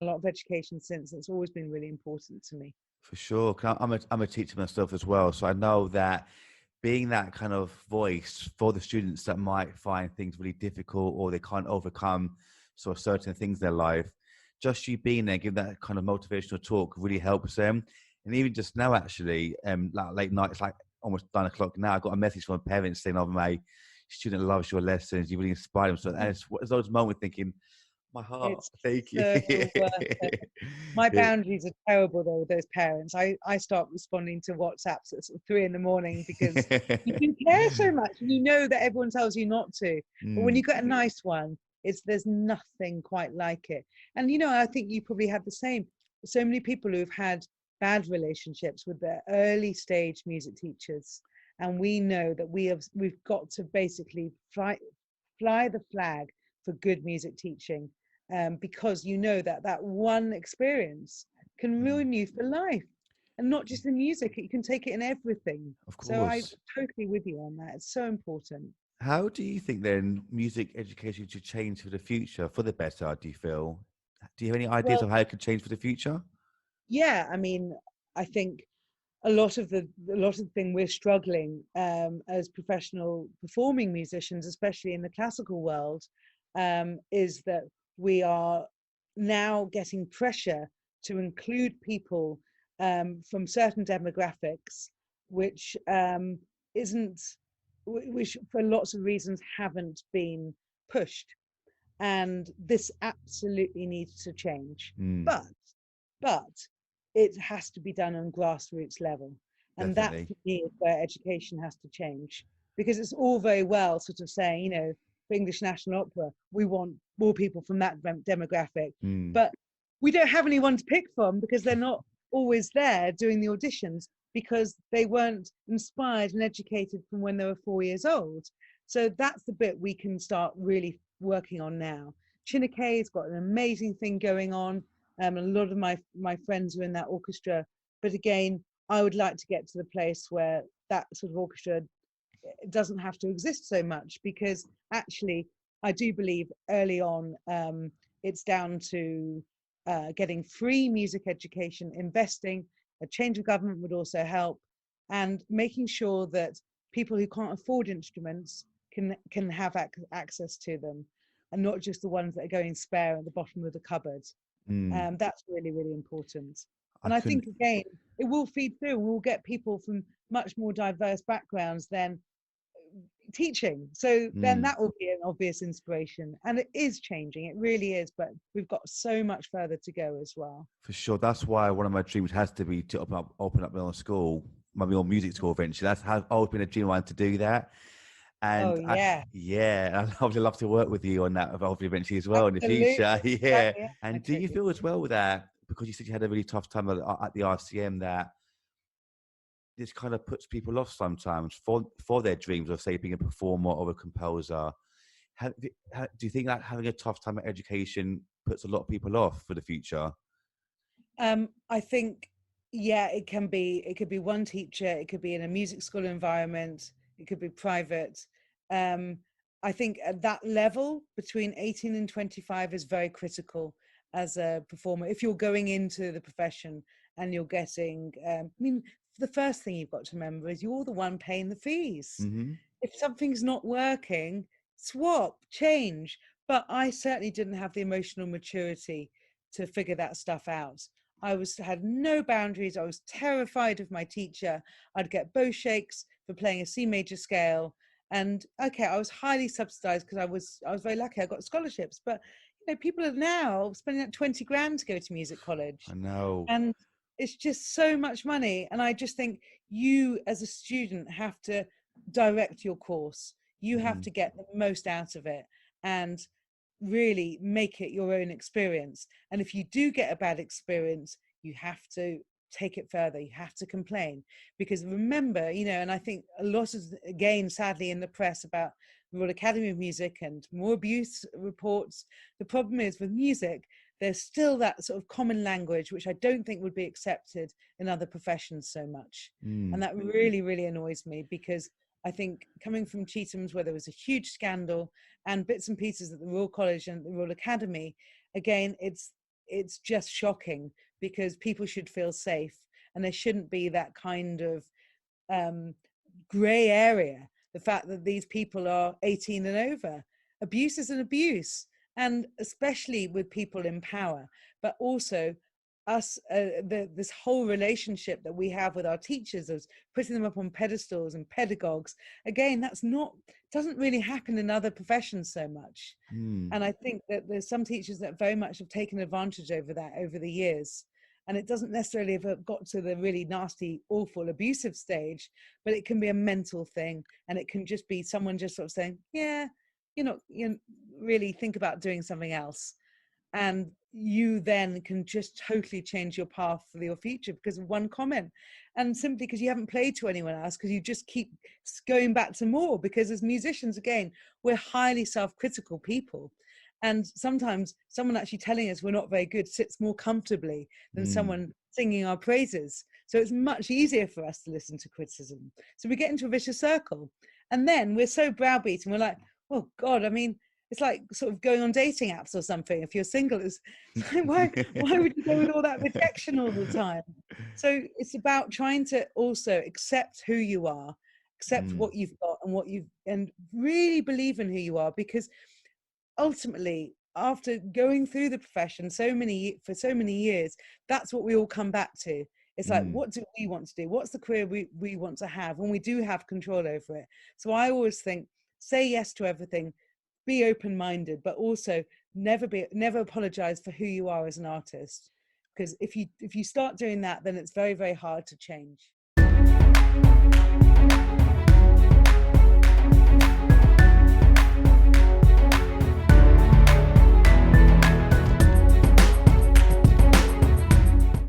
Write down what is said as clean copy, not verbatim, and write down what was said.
a lot of education since. It's always been really important to me. For sure. 'Cause I'm a teacher myself as well, so I know that being that kind of voice for the students that might find things really difficult or they can't overcome sort of certain things in their life, just you being there, giving that kind of motivational talk really helps them. And even just now, actually, like late night, it's like almost 9 o'clock now. I got a message from a parent saying, "Oh, my student loves your lessons. You really inspire them." So, and it's those moments thinking, my heart, It's thank you. so worth it. My It- boundaries are terrible though with those parents. I start responding to WhatsApps at sort of 3 in the morning because you care so much and you know that everyone tells you not to. But when Mm, you get a nice one, there's nothing quite like it. And you know, I think you probably have the same. So many people who've had bad relationships with their early stage music teachers. And we know that we've got to basically fly the flag for good music teaching, because you know that that one experience can mm, ruin you for life, and not just in music, you can take it in everything. of So I course. totally with you on that. It's so important. How do you think then music education should change for the future, for the better, do you feel? Do you have any ideas Well, of how it could change for the future? yeah, I mean, I think a lot of the thing we're struggling, as professional performing musicians, especially in the classical world, is that we are now getting pressure to include people, from certain demographics, which isn't, which for lots of reasons haven't been pushed, and this absolutely needs to change. Mm, But but it has to be done on grassroots level, and that definitely. for me is where education has to change, because it's all very well sort of saying, for English National Opera we want more people from that demographic, Mm, but we don't have anyone to pick from because they're not always there doing the auditions, because they weren't inspired and educated from when they were 4 years old. So that's the bit we can start really working on now. Chinakay's got an amazing thing going on. A lot of my friends are in that orchestra, but again, I would like to get to the place where that sort of orchestra doesn't have to exist so much, because actually I do believe early on, it's down to getting free music education, investing. A change of government would also help, and making sure that people who can't afford instruments can have access to them, and not just the ones that are going spare at the bottom of the cupboard. mm. That's really, really important. I And I couldn't. think, again, it will feed through. We'll get people from much more diverse backgrounds than teaching. So then Mm. that will be an obvious inspiration. And it is changing. It really is. But we've got so much further to go as well. For sure. That's why one of my dreams has to be to open up my own school, my own music school eventually. That's how always been a dream of mine to do that. Oh, And yeah, yeah, I'd love to work with you on that eventually as well in the absolutely. future. Yeah. Yeah, I And do you totally feel as agree. well that because you said you had a really tough time at the RCM that this kind of puts people off sometimes for their dreams of say being a performer or a composer? Do you think that having a tough time at education puts a lot of people off for the future? I think, yeah, it can be. It could be one teacher. It could be in a music school environment. It could be private. Um, I think at that level, between 18 and 25, is very critical as a performer. If you're going into the profession and you're getting, I mean, the first thing you've got to remember is you're the one paying the fees. Hmm. If something's not working, swap, change. But I certainly didn't have the emotional maturity to figure that stuff out. Had no boundaries. I was terrified of my teacher. I'd get bow shakes for playing a C major scale. And okay, I was highly subsidized because I was very lucky. I got scholarships. But people are now spending like 20 grand to go to music I college. know. And it's just so much money. And I just think you as a student have to direct your course. You have Mm. to get the most out of it and really make it your own experience. And if you do get a bad experience, you have to take it further. You have to complain, because remember, and I think a lot of, again, sadly, in the press about the Royal Academy of Music and more abuse reports, the problem is with music, there's still that sort of common language, which I don't think would be accepted in other professions so much. And Mm. that really, really annoys me, because I think coming from Chetham's, where there was a huge scandal, and bits and pieces at the Royal College and the Royal Academy, again, it's just shocking, because people should feel safe, and there shouldn't be that kind of gray area. The fact that these people are 18 and over. Abuse is an abuse, and especially with people in power, but also us, this whole relationship that we have with our teachers, as putting them up on pedestals, and pedagogues. Again, that's not, doesn't really happen in other professions so much. And I think that there's some teachers that very much have taken advantage over that over the years. And it doesn't necessarily have got to the really nasty, awful, abusive stage, but it can be a mental thing. And it can just be someone just sort of saying, yeah, you really think about doing something else. And you then can just totally change your path for your future because of one comment. And simply because you haven't played to anyone else, because you just keep going back to more. Because as musicians, again, we're highly self-critical people. And sometimes someone actually telling us we're not very good sits more comfortably than someone singing our praises. So it's much easier for us to listen to criticism. So we get into a vicious circle. And then we're so browbeaten. We're like, oh God, I mean, it's like sort of going on dating apps or something. If you're single, it's like, why would you go with all that rejection all the time? So it's about trying to also accept who you are, accept what you've got and really believe in who you are. Because ultimately, after going through the profession for so many years, that's what we all come back to. It's like, what do we want to do? What's the career we want to have when we do have control over it? So I always think, say yes to everything, be open-minded, but also never apologize for who you are as an artist. Because if you start doing that, then it's very, very hard to change.